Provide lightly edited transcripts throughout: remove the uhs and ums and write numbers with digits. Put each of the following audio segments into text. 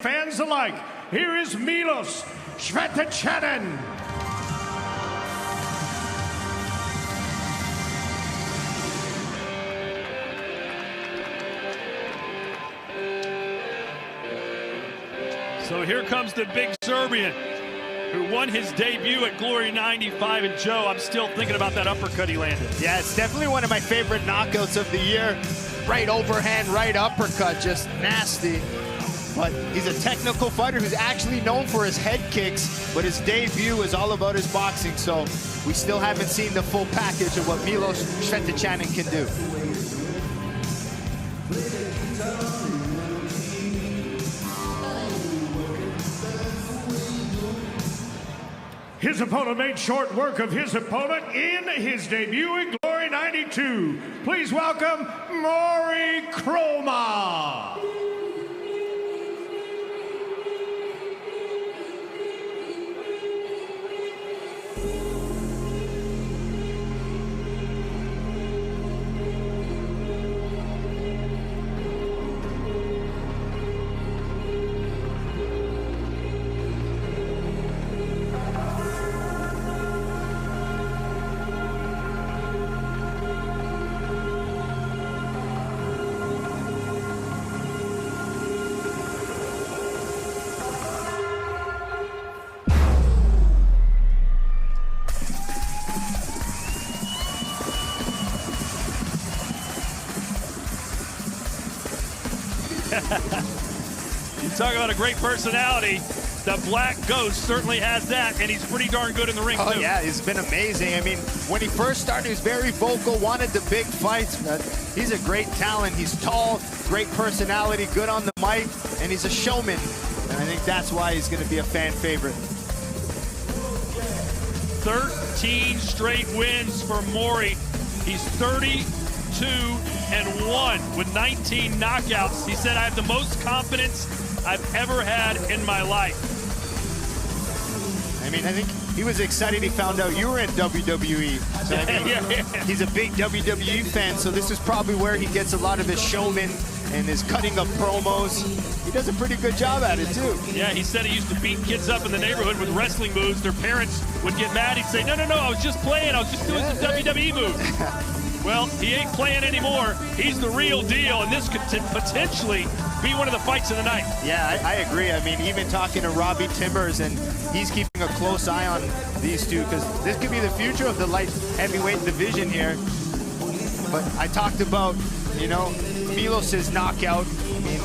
fans alike, here is Milos Cvjeticanin. So here comes the big Serbian who won his debut at Glory 95. And Joe, I'm still thinking about that uppercut he landed. Yeah, it's definitely one of my favorite knockouts of the year. Right overhand, right uppercut, just nasty. But he's a technical fighter who's actually known for his head kicks, but his debut is all about his boxing, so we still haven't seen the full package of what Milos Cvjeticanin can do. His opponent made short work of his opponent in his debut in Glory 92. Please welcome Mory Kromah. You talk about a great personality. The Black Ghost certainly has that, and he's pretty darn good in the ring, too. Oh, yeah, he's been amazing. I mean, when he first started, he was very vocal, wanted the big fights. He's a great talent. He's tall, great personality, good on the mic, and he's a showman. And I think that's why he's going to be a fan favorite. 13 straight wins for Mory. He's 32-1 with 19 knockouts. He said, I have the most confidence I've ever had in my life. I mean, I think he was excited he found out you were in WWE. So, I mean, he's a big WWE fan, so this is probably where he gets a lot of his showman and his cutting of promos. He does a pretty good job at it, too. Yeah, he said he used to beat kids up in the neighborhood with wrestling moves. Their parents would get mad. He'd say, no, I was just playing. I was just doing some WWE moves. Well, he ain't playing anymore. He's the real deal, and this could potentially be one of the fights of the night. Yeah, I agree. I mean, even talking to Robbie Timbers, and he's keeping a close eye on these two, because this could be the future of the light heavyweight division here. But I talked about, you know, Milos's knockout. I mean,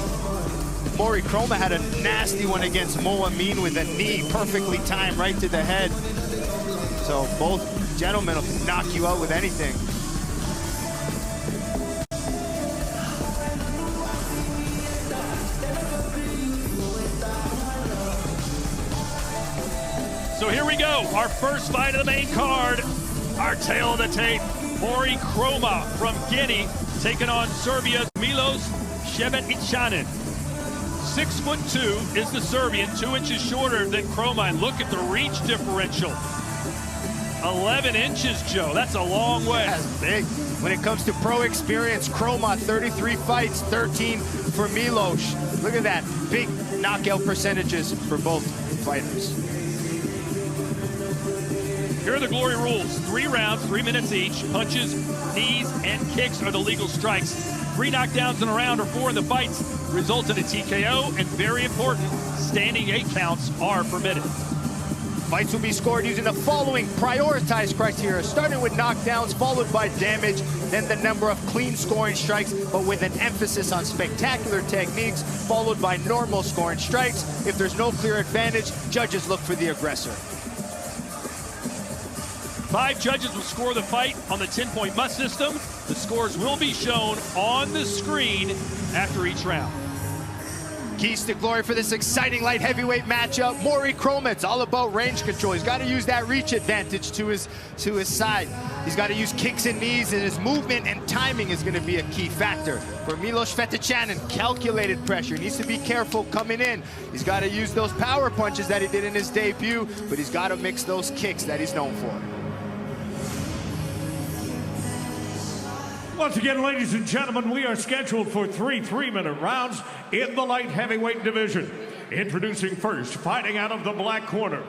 Mory Kromah had a nasty one against Mo Amin with a knee perfectly timed right to the head. So both gentlemen will knock you out with anything. So here we go, our first fight of the main card, our tail of the tape. Mory Kromah from Guinea taking on Serbia's Milos Cvjeticanin. 6'2" is the Serbian, 2 inches shorter than Kromah. And look at the reach differential. 11 inches, Joe. That's a long way. That's big. When it comes to pro experience, Kromah, 33 fights, 13 for Milos. Look at that. Big knockout percentages for both fighters. Here are the Glory rules. 3 rounds, 3 minutes each. Punches, knees, and kicks are the legal strikes. 3 knockdowns in a round or 4 in the fights result in a TKO, and very important, standing 8 counts are permitted. Fights will be scored using the following prioritized criteria, starting with knockdowns, followed by damage, then the number of clean scoring strikes, but with an emphasis on spectacular techniques, followed by normal scoring strikes. If there's no clear advantage, judges look for the aggressor. 5 judges will score the fight on the 10-point must system. The scores will be shown on the screen after each round. Keys to glory for this exciting light heavyweight matchup. Mory Kromah, it's all about range control. He's got to use that reach advantage to his side. He's got to use kicks and knees, and his movement and timing is going to be a key factor. For Milos Cvjeticanin, calculated pressure. He needs to be careful coming in. He's got to use those power punches that he did in his debut, but he's got to mix those kicks that he's known for. Once again, ladies and gentlemen, we are scheduled for 3 3-minute rounds in the light heavyweight division. Introducing first, fighting out of the black corner.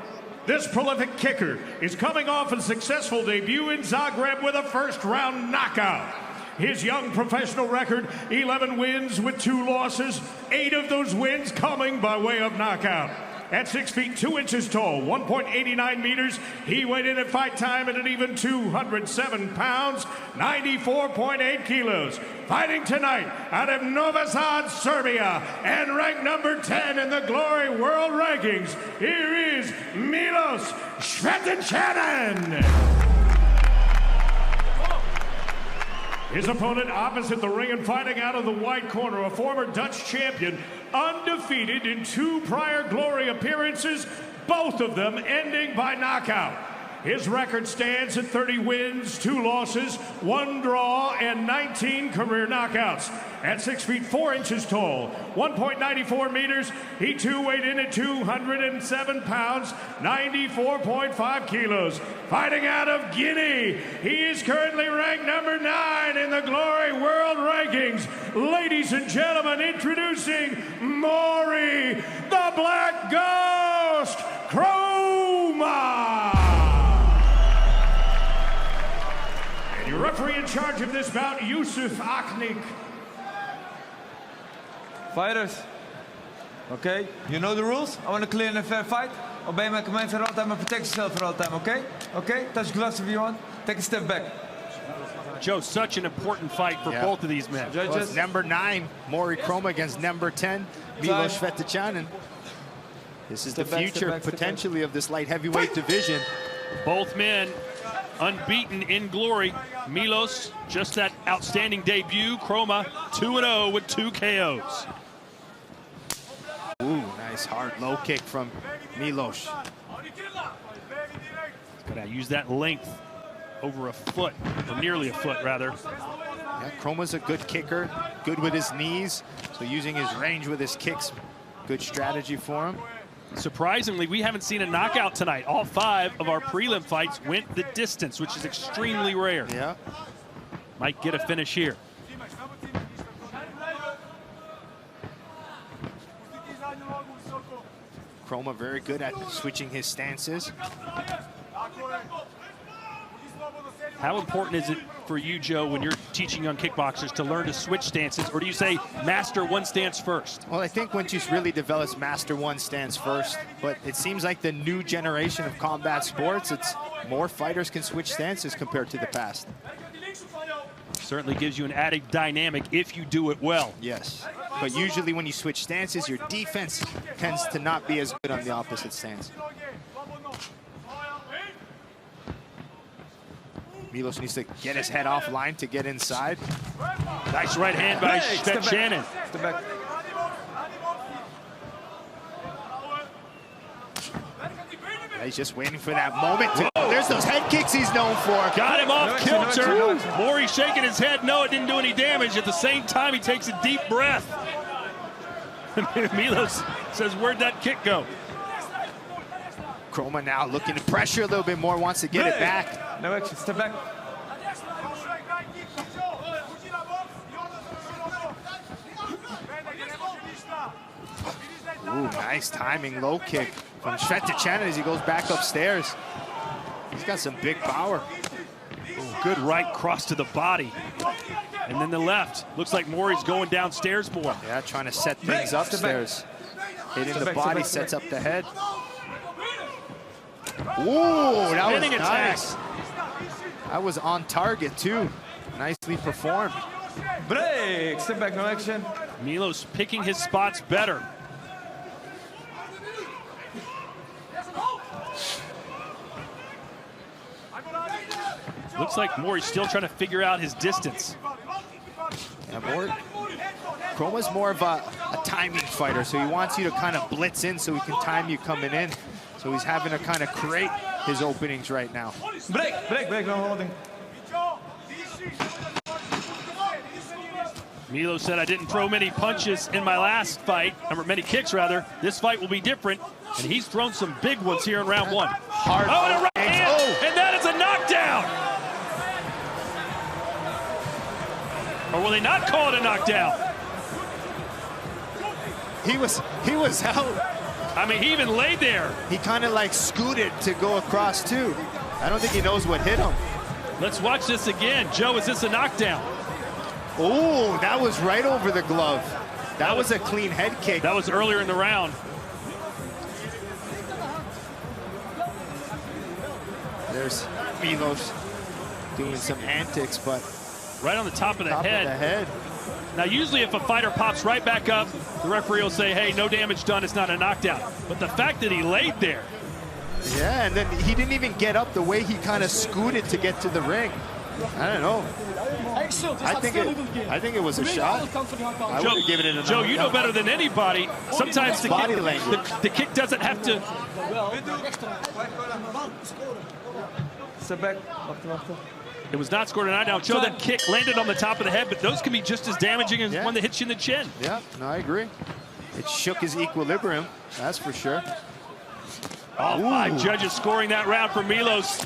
This prolific kicker is coming off a successful debut in Zagreb with a first-round knockout. His young professional record, 11 wins with 2 losses, 8 of those wins coming by way of knockout. At 6 feet 2 inches tall, 1.89 meters, he weighed in at fight time at an even 207 pounds, 94.8 kilos. Fighting tonight out of Novi Sad, Serbia, and ranked number 10 in the Glory World Rankings, here is Milos Cvjeticanin. His opponent opposite the ring and fighting out of the white corner, a former Dutch champion, undefeated in 2 prior Glory appearances, both of them ending by knockout. His record stands at 30 wins, 2 losses, 1 draw, and 19 career knockouts. At 6 feet 4 inches tall, 1.94 meters, he too weighed in at 207 pounds, 94.5 kilos. Fighting out of Guinea, he is currently ranked number 9 in the Glory World Rankings. Ladies and gentlemen, introducing Mory, the Black Ghost, Kromah. Your referee in charge of this bout, Cvjeticanin. Fighters, okay? You know the rules? I want a clear and a fair fight. Obey my commands at all time and protect yourself at all time, okay? Okay? Touch gloves if you want. Take a step back. Joe, such an important fight for both of these men. Well, number 9, Mory Kromah against number 10, Milos Cvjeticanin. This is the future, potentially, of this light heavyweight division. Both men unbeaten in Glory. Milos, just that outstanding debut. Kromah, 2-0 with 2 KOs. Ooh, nice hard low kick from Milos. Gotta use that length over a foot, or nearly a foot, rather. Yeah, Kromah's a good kicker, good with his knees, so using his range with his kicks, good strategy for him. Surprisingly, we haven't seen a knockout tonight. All 5 of our prelim fights went the distance, which is extremely rare. Yeah. Might get a finish here. Kromah very good at switching his stances. How important is it for you, Joe, when you're teaching young kickboxers to learn to switch stances, or do you say master one stance first? Well, I think once you really develop master one stance first, but it seems like the new generation of combat sports, it's more fighters can switch stances compared to the past. Certainly gives you an added dynamic if you do it well. Yes, but usually when you switch stances, your defense tends to not be as good on the opposite stance. Milos needs to get his head offline to get inside. Nice right hand by Cvjeticanin. Step back. He's just waiting for that moment. There's those head kicks he's known for. Got him off kilter. Mory shaking his head. No, it didn't do any damage. At the same time, he takes a deep breath. Milos says, where'd that kick go? Kromah now looking to pressure a little bit more, wants to get it back. No action, step back. Ooh, nice timing, low kick from Cvjeticanin as he goes back upstairs. He's got some big power. Ooh, good right cross to the body. And then the left. Looks like Mory's going downstairs more. Yeah, trying to set things upstairs. Hitting the body, sets up the head. Ooh, that was nice. That was on target too. Nicely performed. Break, step back, no action. Milos picking his spots better. Looks like Mory's still trying to figure out his distance. Yeah, Kromah's more of a timing fighter, so he wants you to kind of blitz in so he can time you coming in. So he's having to kind of create his openings right now. Break, break, break, no holding. Milos said, I didn't throw many punches in my last fight, or many kicks rather. This fight will be different, and he's thrown some big ones here in round 1. Hard and a right hand, and that is a knockdown. Or will they not call it a knockdown? He was He was out. I mean, he even laid there. He kind of like scooted to go across too. I don't think he knows what hit him. Let's watch this again. Joe, is this a knockdown? Oh, that was right over the glove. That was a clean head kick. That was earlier in the round. There's Milos doing some antics, but right on the top of the head. Of the head. Now, usually if a fighter pops right back up, the referee will say, hey, no damage done, it's not a knockdown. But the fact that he laid there. Yeah, and then he didn't even get up the way he kind of scooted to get to the ring. I don't know. I think it was a shot. I would have given it a Joe, you know better than anybody. Sometimes the kick doesn't have to. Step back. It was not scored a knockdown. Joe, that kick landed on the top of the head, but those can be just as damaging as one that hits you in the chin. Yeah, no, I agree. It shook his equilibrium, that's for sure. All 5 judges scoring that round for Milos.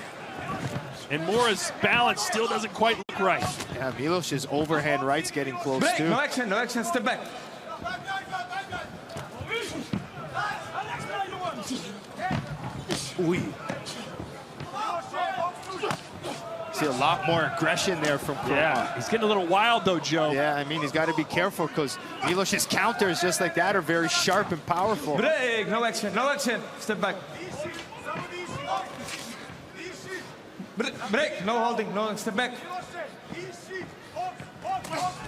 And Mora's balance still doesn't quite look right. Yeah, Milos' overhand right's getting close too. No action, step back. Ooh. See a lot more aggression there from Kromah. Yeah, he's getting a little wild though, Joe. Yeah, I mean, he's got to be careful because Milos' counters just like that are very sharp and powerful. Break, no action, step back. Break, no holding, no, step back.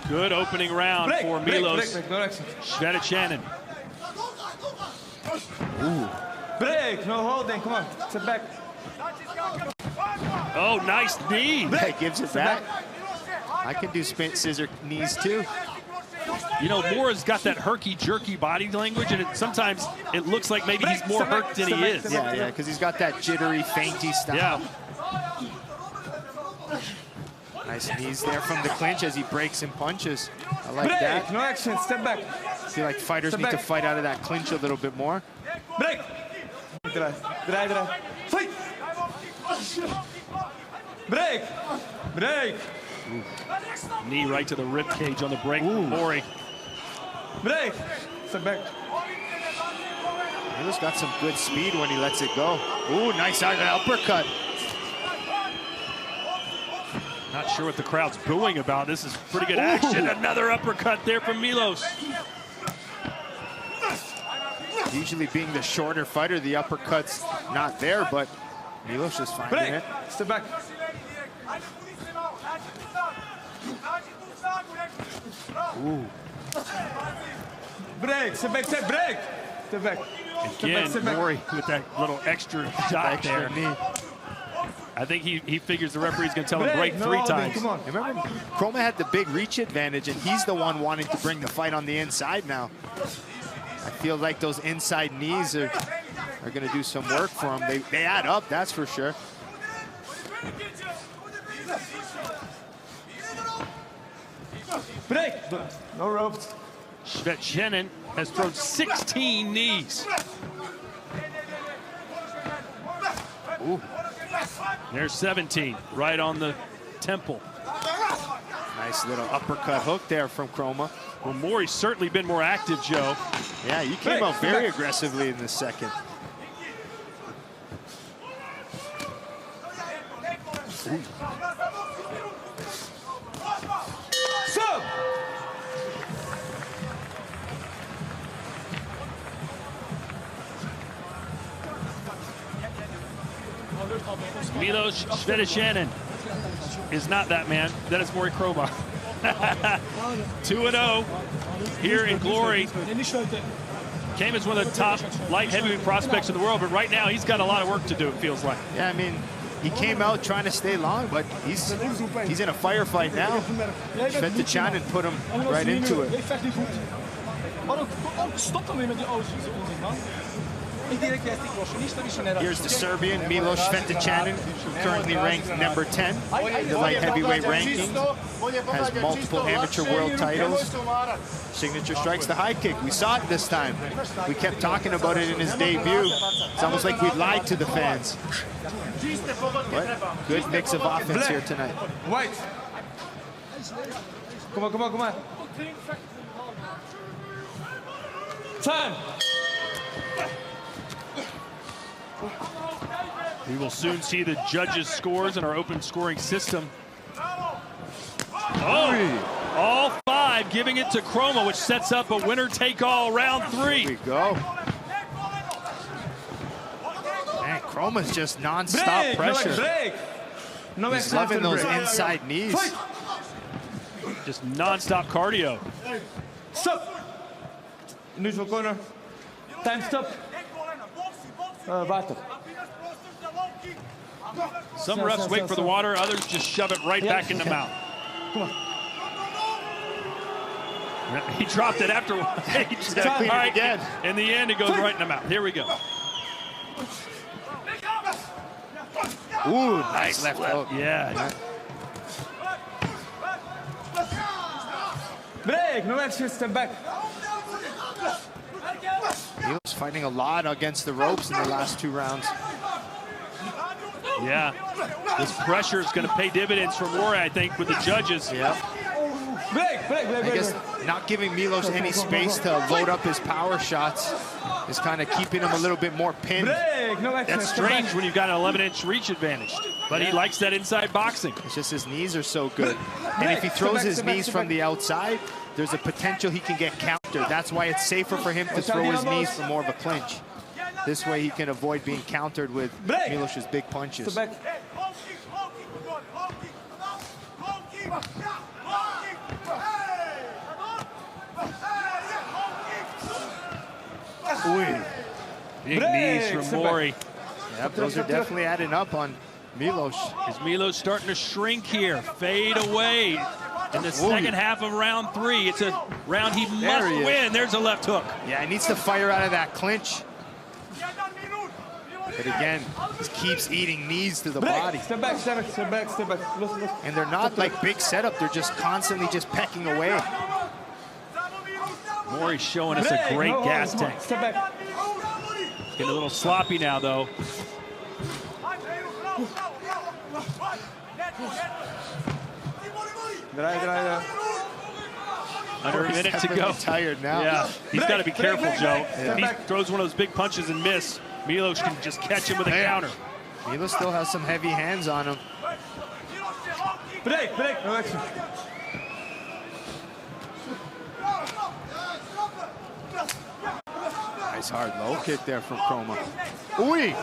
Good opening round for Milos. Break, no action. Cvjeticanin. Break, no holding, come on, step back. Oh, nice knee. Yeah, gives it back. I can do spin scissor knees too. You know, Mora's got that herky-jerky body language, and sometimes it looks like maybe he's more hurt than he is. Yeah, because he's got that jittery, feinty style. Yeah. Nice knees there from the clinch as he breaks and punches. I like Break, that. no action, step back. I feel like fighters need to fight out of that clinch a little bit more. Break. Draai. Fight. Break. Knee right to the rib cage on the break. Mory. Break. Step back. Milos got some good speed when he lets it go. Ooh, nice uppercut. Not sure what the crowd's booing about. This is pretty good action. Another uppercut there from Milos. Usually being the shorter fighter, the uppercut's not there, but Milos is finding it. Step back. Ooh. Break, step back, step back. Step back. Again, step back. Mory with that little extra shot there. Knee. I think he figures the referee's going to tell him break 3 times. Come on. Remember, Kromah had the big reach advantage, and he's the one wanting to bring the fight on the inside now. I feel like those inside knees are going to do some work for him. They add up, that's for sure. Break. No ropes. Cvjeticanin has thrown 16 knees. Ooh. There's 17, right on the temple. Nice little uppercut hook there from Kromah. Well, Mory's certainly been more active, Joe. Yeah, he came out very aggressively in the second. Ooh. Stop. Milos Cvjeticanin is not that man. That is Mory Kromah. 2-0 here in Glory. Came as one of the top light heavyweight prospects in the world, but right now he's got a lot of work to do, it feels like. Yeah, I mean, he came out trying to stay long, but he's in a firefight now. Cvjeticanin put him right into it. Here's the Serbian, Milos Cvjeticanin, currently ranked number 10 in the light heavyweight ranking. Has multiple amateur world titles. Signature strikes the high kick. We saw it this time. We kept talking about it in his debut. It's almost like we lied to the fans. But good mix of offense here tonight. White. Come on. Time. We will soon see the judges' scores in our open scoring system. Oh, all 5 giving it to Kromah, which sets up a winner-take-all round 3. Here we go. Man, Kromah's just non-stop pressure. Break. No He's loving those inside knees. Just non-stop cardio. Stop. Neutral corner. Time stop. Water. Some refs wait for the water, others just shove it right back in the mouth. Come on. He dropped it after. All right, again. In the end, it goes right in the mouth. Here we go. Ooh, nice left hook. Yeah. Break. No extra. Step back. Milos fighting a lot against the ropes in the last 2 rounds. Yeah. This pressure is going to pay dividends for Mory, I think, with the judges. Yep. I guess not giving Milos any space to load up his power shots is kind of keeping him a little bit more pinned. That's strange when you've got an 11-inch reach advantage, but he likes that inside boxing. It's just his knees are so good. And if he throws his knees from the outside, there's a potential he can get countered. That's why it's safer for him to throw his knees for more of a clinch. This way he can avoid being countered with Milos's big punches. Big knees from Mory. Yep, those are definitely adding up on Milos. Is Milos starting to shrink here? Fade away in the second half of round 3. It's a round he must win. There's a left hook. Yeah, he needs to fire out of that clinch. But again, just keeps eating knees to the body. Step back, step back, step back, step back. And they're not like big setup. They're just constantly just pecking away. Mory's showing us a great gas tank. Step back. Getting a little sloppy now, though. Under a minute to go. Tired now. Yeah, he's got to be careful, Joe. If he throws one of those big punches and miss, Milos can just catch him with a counter. Milos still has some heavy hands on him. Break. No action. Nice hard low kick there from Kromah. Ooh.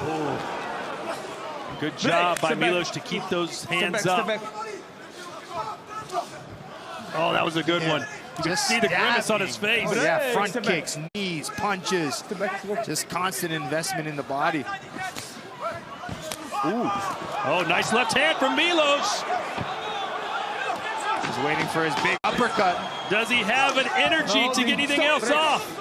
Good job by Milos to keep those hands up. Oh, that was a good one. You can see the grimace on his face. Yeah, front kicks, knees, punches. Just constant investment in the body. Ooh. Oh, nice left hand from Milos. He's waiting for his big uppercut. Does he have an energy to get anything else off?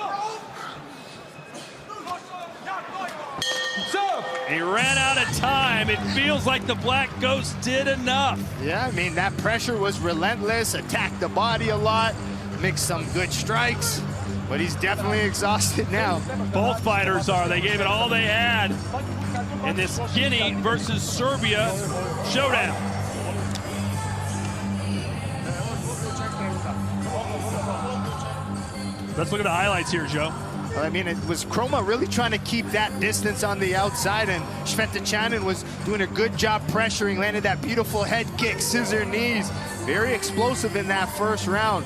He ran out of time. It feels like the Black Ghost did enough. Yeah, I mean, that pressure was relentless, attacked the body a lot, mixed some good strikes, but he's definitely exhausted now. Both fighters are. They gave it all they had in this Guinea versus Serbia showdown. Let's look at the highlights here, Joe. I mean, it was Kromah really trying to keep that distance on the outside, and Cvjeticanin was doing a good job pressuring, landed that beautiful head kick, scissor knees. Very explosive in that first round,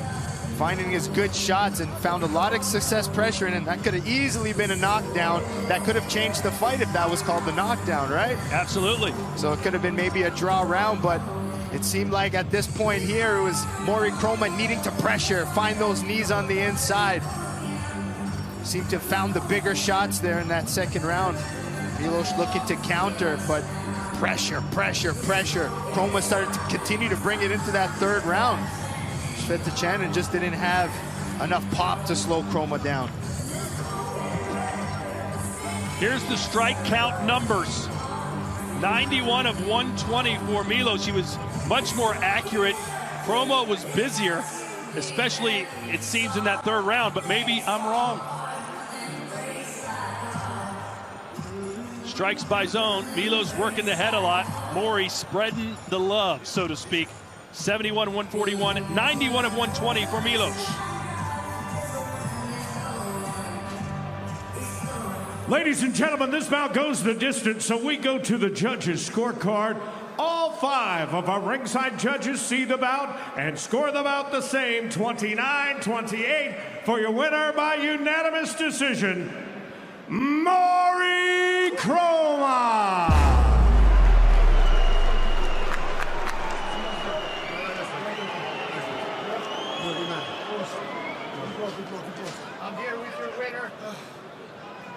finding his good shots and found a lot of success pressuring, and that could have easily been a knockdown. That could have changed the fight if that was called the knockdown, right? Absolutely. So it could have been maybe a draw round, but it seemed like at this point here, it was Mory Kromah needing to pressure, find those knees on the inside. Seemed to have found the bigger shots there in that second round. Milos looking to counter, but pressure. Kromah started to continue to bring it into that third round. Cvjeticanin just didn't have enough pop to slow Kromah down. Here's the strike count numbers. 91 of 120 for Milos. He was much more accurate. Kromah was busier, especially, it seems, in that third round, but maybe I'm wrong. Strikes by zone. Milos working the head a lot. Mory spreading the love, so to speak. 71 of 141, 91 of 120 for Milos. Ladies and gentlemen, this bout goes the distance, so we go to the judges' scorecard. All 5 of our ringside judges see the bout and score the bout the same, 29-28, for your winner by unanimous decision, Mory Kromah.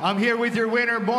I'm here with your winner, Mory.